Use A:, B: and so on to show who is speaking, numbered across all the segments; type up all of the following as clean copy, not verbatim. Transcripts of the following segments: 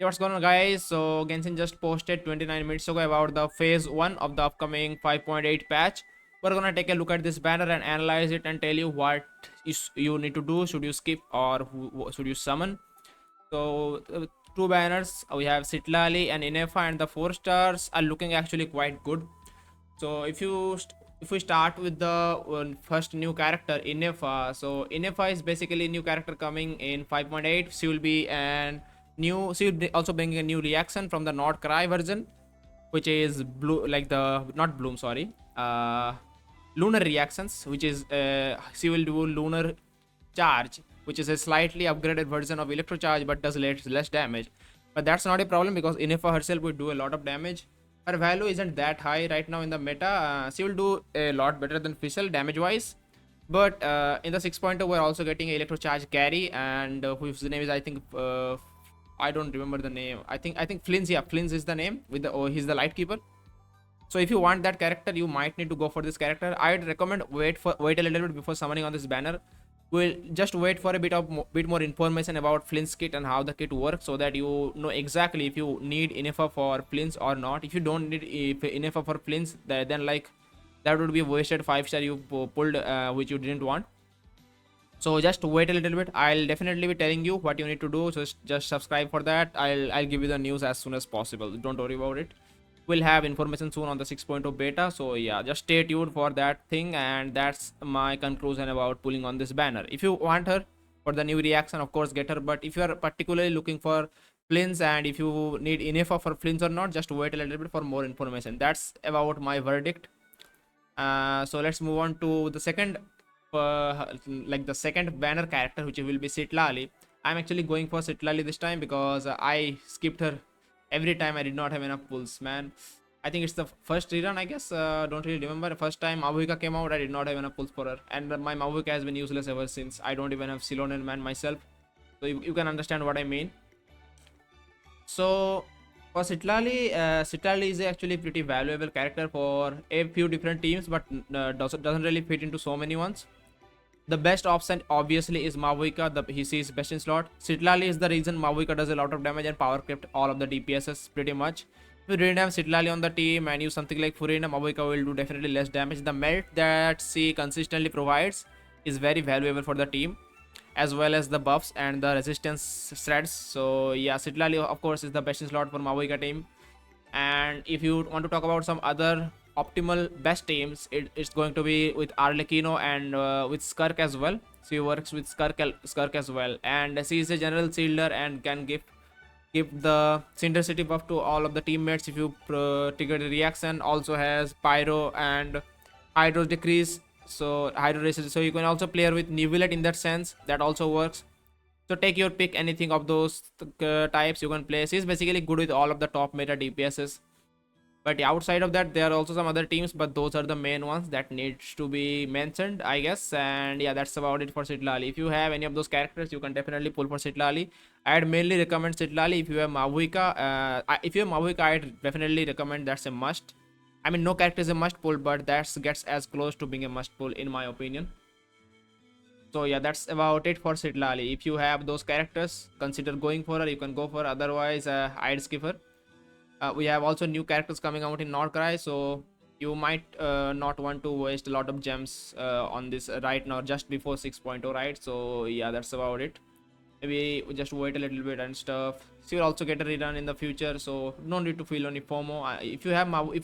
A: Hey, what's going on, guys? So Genshin just posted 29 minutes ago about the phase 1 of the upcoming 5.8 patch. We're gonna take a look at this banner and analyze it and tell you what you need to do. Should you skip or should you summon? So two banners, we have citlali and Ineffa, and the 4 stars are looking actually quite good. So if we start with the first new character, Ineffa. So Ineffa is basically a new character coming in 5.8. She will be also bringing a new reaction from the Not Cry version, which is blue, like the not bloom, sorry, lunar reactions, which is she will do lunar charge, which is a slightly upgraded version of electro charge but does less damage. But that's not a problem because Ineffa herself will do a lot of damage. Her value isn't that high right now in the meta. She will do a lot better than Fizzle damage wise. But in the 6.0, we're also getting electro charge carry, and whose name is, I think, I don't remember the name. I think Flins. Yeah, Flins is the name. He's the light keeper. So if you want that character, you might need to go for this character. I'd recommend wait a little bit before summoning on this banner. We'll just wait for a bit more information about Flint's kit and how the kit works, so that you know exactly if you need Ineffa for Flints or not. If you don't need Ineffa for Flints, then like that would be wasted 5-star you pulled, which you didn't want. So just wait a little bit. I'll definitely be telling you what you need to do, so just subscribe for that. I'll give you the news as soon as possible. Don't worry about it. We'll have information soon on the 6.0 beta, so yeah, just stay tuned for that thing. And that's my conclusion about pulling on this banner. If you want her for the new reaction, of course get her, but if you are particularly looking for Flints and if you need Ineffa for Flints or not, just wait a little bit for more information. That's about my verdict. So let's move on to the second, like the second banner character, which will be citlali. I'm actually going for citlali this time because I skipped her every time I did not have enough pulls, man. I think it's the first rerun, I guess. Don't really remember. First time Mavuika came out, I did not have enough pulls for her, and my Mavuika has been useless ever since. I don't even have Silonen man myself, so you can understand what I mean. So for citlali is actually pretty valuable character for a few different teams, but doesn't really fit into so many ones. The best option obviously is Mavuika. He sees best in slot. citlali is the reason Mavuika does a lot of damage and power crept all of the DPSs pretty much. If you didn't have citlali on the team and use something like Furina, Mavuika will do definitely less damage. The melt that she consistently provides is very valuable for the team, as well as the buffs and the resistance threads. So yeah, citlali of course is the best in slot for Mavuika team. And if you want to talk about some other optimal best teams, it's going to be with Arlecchino and with Skirk as well. So he works with Skirk as well, and she is a general shielder and can give the Cinder City buff to all of the teammates if you trigger the reaction. Also has Pyro and Hydro decrease, so Hydro races. So you can also play her with Neuvillette in that sense. That also works. So take your pick, anything of those types you can play. She's basically good with all of the top meta DPSs. But yeah, outside of that, there are also some other teams, but those are the main ones that needs to be mentioned, I guess. And yeah, that's about it for citlali. If you have any of those characters, you can definitely pull for citlali. I'd mainly recommend citlali. If you have Mavuika, I'd definitely recommend. That's a must. I mean, no character is a must pull, but that gets as close to being a must pull in my opinion. So yeah, that's about it for citlali. If you have those characters, consider going for her. You can go for her. Otherwise, I'd skip her. We have also new characters coming out in Norcry, so you might not want to waste a lot of gems on this right now, just before 6.0, right? So yeah, that's about it. Maybe we just wait a little bit and stuff. So you'll also get a rerun in the future, so no need to feel any FOMO. If you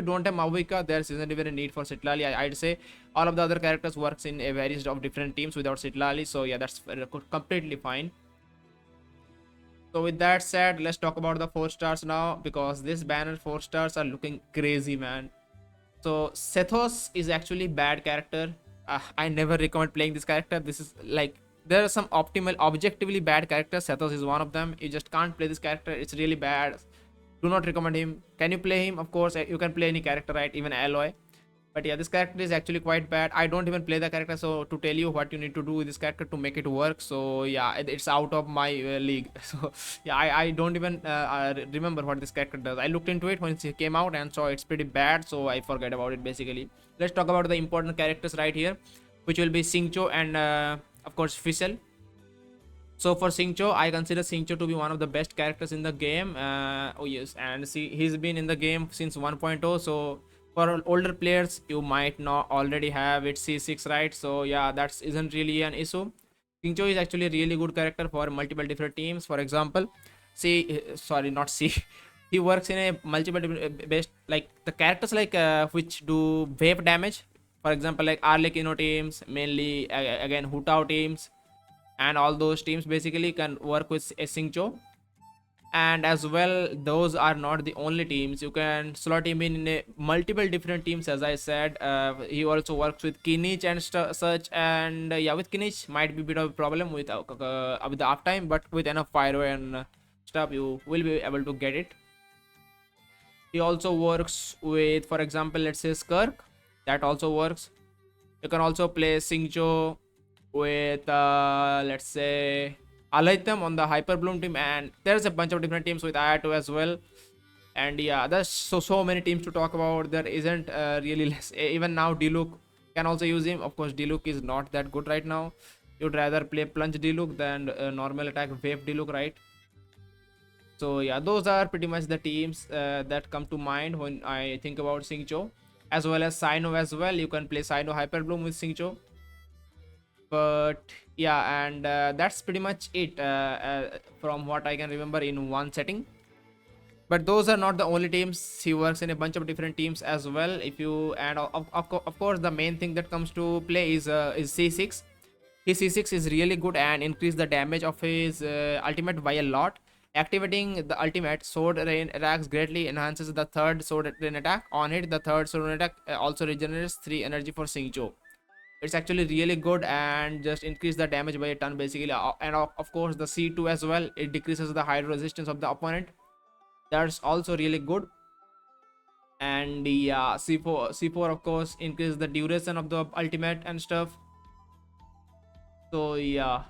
A: don't have Mavuika, there isn't even a need for citlali. I'd say all of the other characters works in a various of different teams without citlali, so yeah, that's completely fine. So with that said, let's talk about the 4 stars now, because this banner 4 stars are looking crazy, man. So Sethos is actually bad character. I never recommend playing this character. This is like, there are some objectively bad characters. Sethos is one of them. You just can't play this character. It's really bad. Do not recommend him. Can you play him? Of course, you can play any character, right? Even Alloy. But yeah, this character is actually quite bad. I don't even play the character, so to tell you what you need to do with this character to make it work, so yeah, it's out of my league. So yeah, I don't even remember what this character does. I looked into it when it came out and saw it's pretty bad, so I forget about it basically. Let's talk about the important characters right here, which will be Singcho and of course Fizzle. So for Singcho, I consider Singcho to be one of the best characters in the game. Oh yes, and see, he's been in the game since 1.0. So for older players, you might not already have it C6, right? So yeah, that isn't really an issue. Singcho is actually a really good character for multiple different teams. For example, see, sorry, not see. He works in a multiple different best, like the characters like which do wave damage. For example, like Arlecchino teams, mainly again Hutao teams, and all those teams basically can work with a Singcho. And as well, those are not the only teams. You can slot him in a multiple different teams. As I said, he also works with Kinich and such. And yeah, with Kinich might be a bit of a problem with the uptime, but with enough fire and stuff, you will be able to get it. He also works with, for example, let's say Skirk. That also works. You can also play Singcho with let's say Alaitam on the Hyper Bloom team, and there's a bunch of different teams with Ayato as well. And yeah, there's so many teams to talk about. There isn't really less. Even now, Diluc can also use him. Of course, Diluc is not that good right now. You'd rather play Plunge Diluc than normal attack Wave Diluc, right? So yeah, those are pretty much the teams that come to mind when I think about Singcho, as well as Sino as well. You can play Sino Hyper Bloom with Singcho. But yeah, and that's pretty much it from what I can remember in one setting. But those are not the only teams. He works in a bunch of different teams as well. If you, and of course the main thing that comes to play is C6. His C6 is really good and increase the damage of his ultimate by a lot. Activating the ultimate sword rain attacks greatly enhances the third sword rain attack. On it, the third sword rain attack also regenerates 3 energy for Singcho. It's actually really good and just increase the damage by a ton basically. And of course the C2 as well, it decreases the hydro resistance of the opponent. That's also really good. And yeah, C4 of course increases the duration of the ultimate and stuff. So yeah,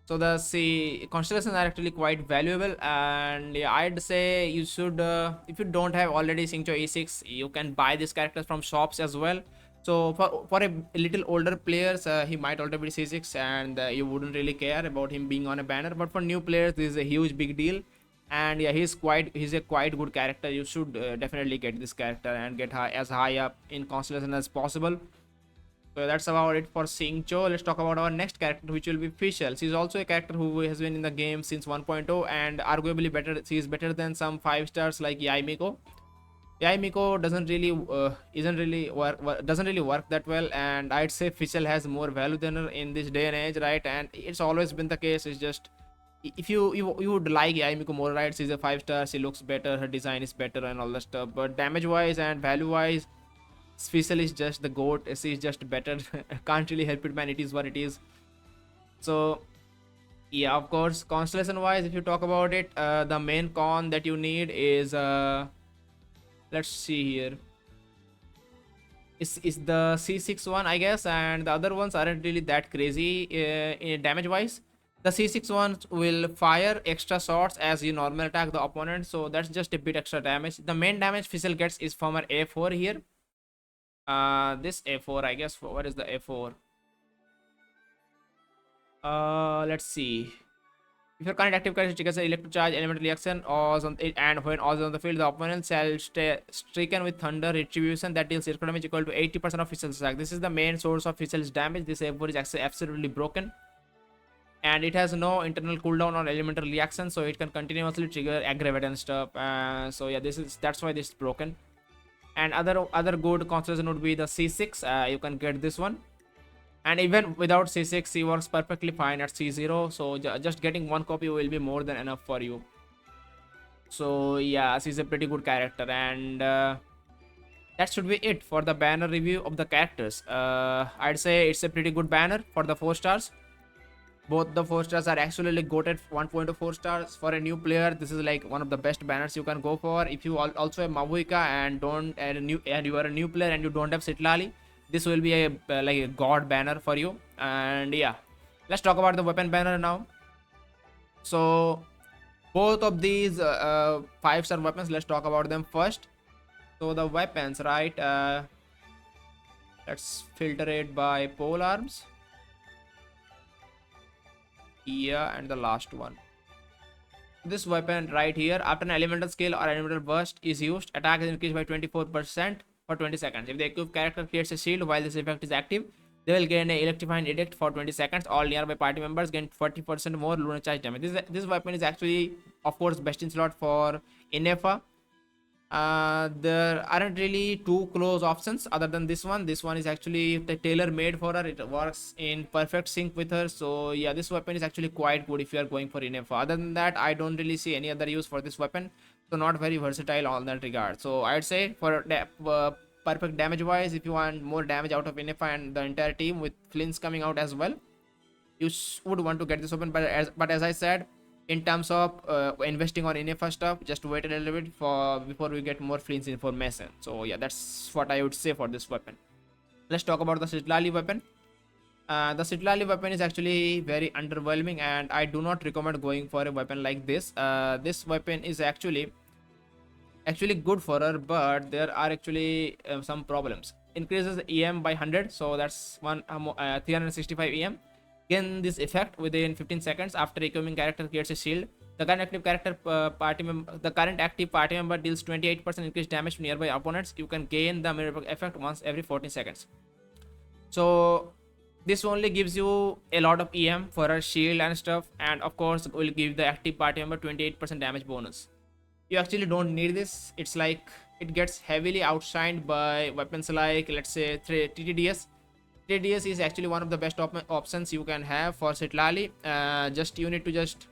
A: so the constellations are actually quite valuable. And yeah, I'd say you should if you don't have already Singcho E6, you can buy these characters from shops as well. So for a little older players, he might already be C6 and you wouldn't really care about him being on a banner. But for new players, this is a huge big deal. And yeah, he's a quite good character. You should definitely get this character and get as high up in constellation as possible. So that's about it for Singcho. Let's talk about our next character, which will be Fischl. She's also a character who has been in the game since 1.0 and arguably better. She is better than some 5 stars like Yaimiko. Yaimiko doesn't really work that well, and I'd say Fischl has more value than her in this day and age, right? And it's always been the case. It's just if you would like Yaimiko more, right? She's a 5 star. She looks better. Her design is better and all that stuff. But damage wise and value wise, Fischl is just the goat. She is just better. Can't really help it, man. It is what it is. So yeah, of course, constellation wise, if you talk about it, the main con that you need is let's see here, is the C6 one, I guess, and the other ones aren't really that crazy in damage wise. The C6 ones will fire extra shots as you normal attack the opponent, so that's just a bit extra damage. The main damage Fischl gets is from her A4 here. This A4, I guess. What is the A4? Let's see. If your current active character triggers an electric charge element reaction and when also on the field, the opponent shall stay stricken with thunder retribution that deals electrical damage equal to 80% of Fischl's attack. This is the main source of Fischl's damage. This A4 is actually absolutely broken. And it has no internal cooldown or elemental reaction, so it can continuously trigger aggravate and stuff. So yeah, that's why this is broken. And other good constellation would be the C6. You can get this one. And even without C6, he works perfectly fine at C0. So just getting one copy will be more than enough for you. So yeah, she's a pretty good character. And that should be it for the banner review of the characters. I'd say it's a pretty good banner for the 4 stars. Both the 4 stars are actually goated 1.4 stars. For a new player, this is like one of the best banners you can go for. If you also have Mavuika and you are a new player and you don't have citlali, this will be a like a god banner for you. And yeah, let's talk about the weapon banner now. So both of these 5-star weapons, let's talk about them first. So the weapons, right? Let's filter it by pole arms. Yeah, and the last one. This weapon right here, after an elemental skill or elemental burst is used, attack is increased by 24% for 20 seconds. If the equipped character creates a shield while this effect is active, they will gain a electrifying edict for 20 seconds. All nearby party members gain 40% more lunar charge damage. This weapon is actually, of course, best in slot for Ineffa. There aren't really two close options other than this one. This one is actually the tailor made for her. It works in perfect sync with her. So yeah, this weapon is actually quite good if you are going for Ineffa. Other than that, I don't really see any other use for this weapon. So not very versatile on that regard. So I'd say for perfect damage wise, if you want more damage out of Ineffa and the entire team with Flints coming out as well, you would want to get this open. But as I said, in terms of investing on Ineffa stuff, just wait a little bit for before we get more Flints information. So yeah, that's what I would say for this weapon. Let's talk about the citlali weapon. The citlali weapon is actually very underwhelming, and I do not recommend going for a weapon like this. This weapon is actually good for her, but there are actually some problems. Increases EM by 100, so that's 365 EM. Gain this effect within 15 seconds after equipping character creates a shield. The current active party member deals 28% increased damage to nearby opponents. You can gain the mirror effect once every 14 seconds. So this only gives you a lot of EM for her shield and stuff, and of course will give the active party member 28% damage bonus. You actually don't need this. It's like it gets heavily outshined by weapons like, let's say, TTDS. TTDS is actually one of the best options you can have for citlali. Just you need to just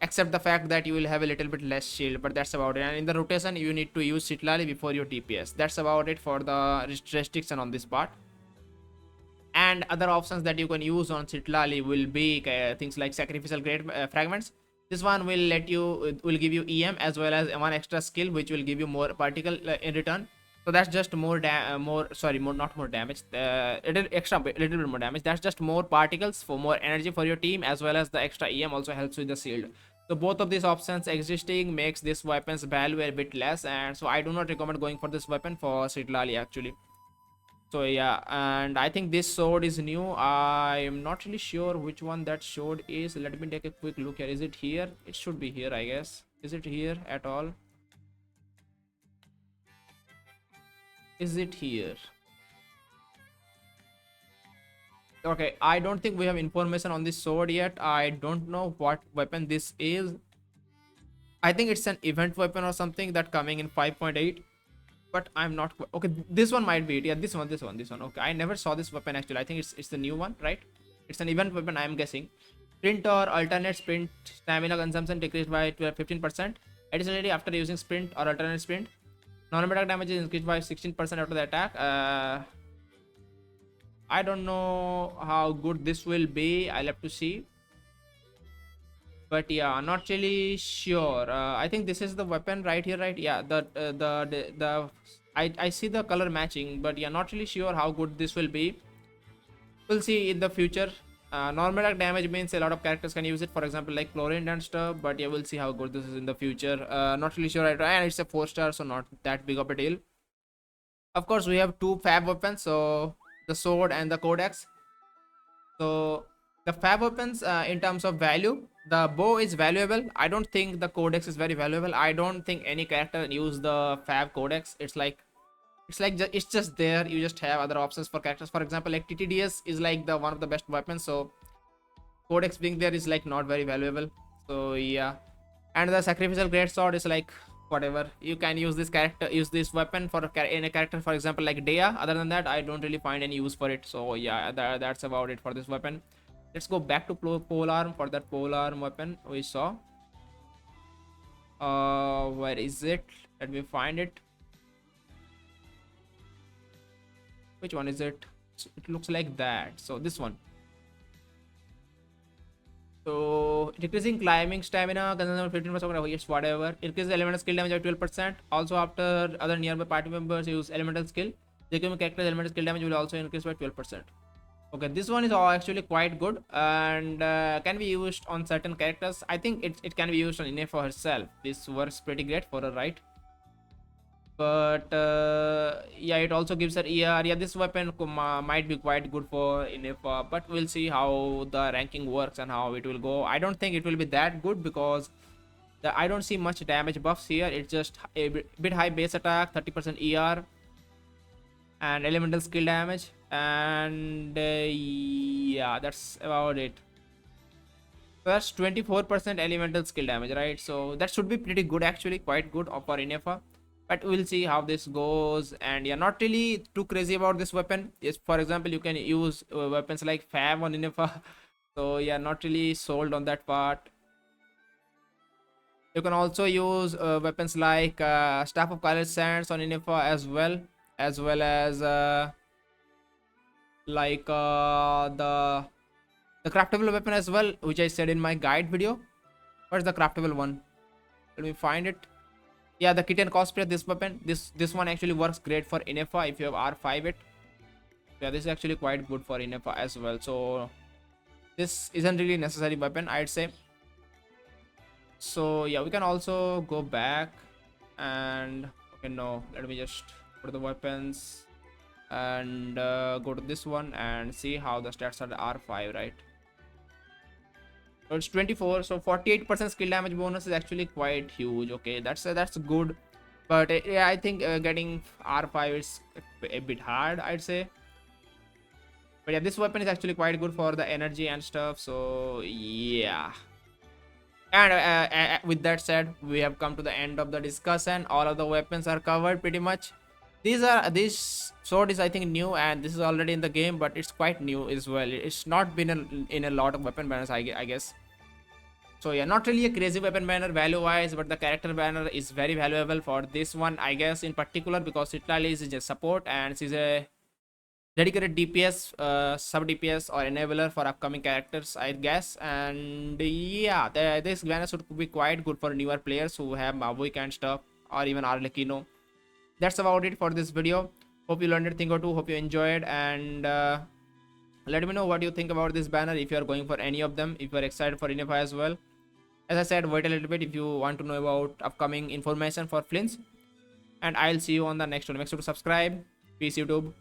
A: accept the fact that you will have a little bit less shield, but that's about it. And in the rotation, you need to use citlali before your TPS. That's about it for the restriction on this part. And other options that you can use on citlali will be things like sacrificial grade fragments. This one will give you EM as well as one extra skill which will give you more particle in return. So that's just not more damage, little bit more damage. That's just more particles for more energy for your team, as well as the extra EM also helps with the shield. So both of these options existing makes this weapon's value a bit less, and so I do not recommend going for this weapon for citlali actually. So yeah, and I think this sword is new. I am not really sure which one that sword is. Let me take a quick look here. Is it here? It should be here, I guess. Is it here at all? Is it here? Okay, I don't think we have information on this sword yet. I don't know what weapon this is. I think it's an event weapon or something that coming in 5.8, but I'm not okay. This one might be it. Yeah, this one. Okay, I never saw this weapon actually. I think it's the new one, right? It's an event weapon, I'm guessing. Sprint or alternate sprint stamina consumption decreased by 15%. Additionally, after using sprint or alternate sprint, normal attack damage is increased by 16% after the attack. I don't know how good this will be. I'll have to see. But yeah, not really sure. I think this is the weapon right here, right? Yeah, I see the color matching, but yeah, not really sure how good this will be. We'll see in the future. Normal attack damage means a lot of characters can use it, for example like chlorine and stuff, but yeah, we'll see how good this is in the future. Not really sure right, and it's a 4-star, so not that big of a deal. Of course, we have two fab weapons, so the sword and the codex. So the fab weapons, in terms of value, the bow is valuable. I don't think the codex is very valuable. I don't think any character use the fab codex. It's just there. You just have other options for characters. For example, like TTDS is like the one of the best weapons, so codex being there is like not very valuable. So yeah, and the sacrificial great sword is like whatever. You can use this weapon for in a character, for example like Dea. Other than that, I don't really find any use for it. So yeah, that's about it for this weapon. Let's go back to polearm for that polearm weapon we saw. Where is it? Let me find it. Which one is it? It looks like that. So this one. So decreasing climbing stamina, consumption 15%. Yes, whatever. Increases elemental skill damage by 12%. Also, after other nearby party members use elemental skill, the character's elemental skill damage will also increase by 12%. Okay, this one is actually quite good and can be used on certain characters. I think it can be used on Ineffa herself. This works pretty great for her, right? But yeah, it also gives her ER. Yeah, this weapon might be quite good for Ineffa, but we'll see how the ranking works and how it will go. I don't think it will be that good because I don't see much damage buffs here. It's just a bit high base attack, 30% ER, and elemental skill damage, and yeah, that's about it. So that's 24% elemental skill damage, right? So that should be pretty good, actually, quite good for Ineffa. But we'll see how this goes. And yeah, not really too crazy about this weapon. Yes, for example, you can use weapons like Fab on Ineffa. So yeah, not really sold on that part. You can also use weapons like Staff of College Sands on Ineffa as well as like the craftable weapon as well, which I said in my guide video. What's the craftable one? Let me find it. Yeah, the kitten cosplay, this weapon, this one actually works great for Ineffa if you have R5 it. Yeah, this is actually quite good for Ineffa as well. So this isn't really necessary weapon, I'd say. So yeah, we can also go back and okay, no, let me just put the weapons and go to this one and see how the stats are R5, right? So it's 24, so 48% skill damage bonus is actually quite huge. Okay, that's good, but yeah, I think getting R5 is a bit hard, I'd say. But yeah, this weapon is actually quite good for the energy and stuff. So yeah. And with that said, we have come to the end of the discussion. All of the weapons are covered pretty much. This sword is, I think, new, and this is already in the game, but it's quite new as well. It's not been in a lot of weapon banners, I guess. So yeah, not really a crazy weapon banner value wise, but the character banner is very valuable for this one, I guess, in particular, because citlali is just support and she's a dedicated DPS, sub DPS or enabler for upcoming characters, I guess. And yeah, this banner should be quite good for newer players who have Mavuik and stuff, or even Arlecchino. That's about it for this video. Hope you learned a thing or two. Hope you enjoyed, and let me know what you think about this banner, if you are going for any of them, if you are excited for Ineffa as well. As I said, wait a little bit if you want to know about upcoming information for Flints. And I'll see you on the next one. Make sure to subscribe. Peace, YouTube.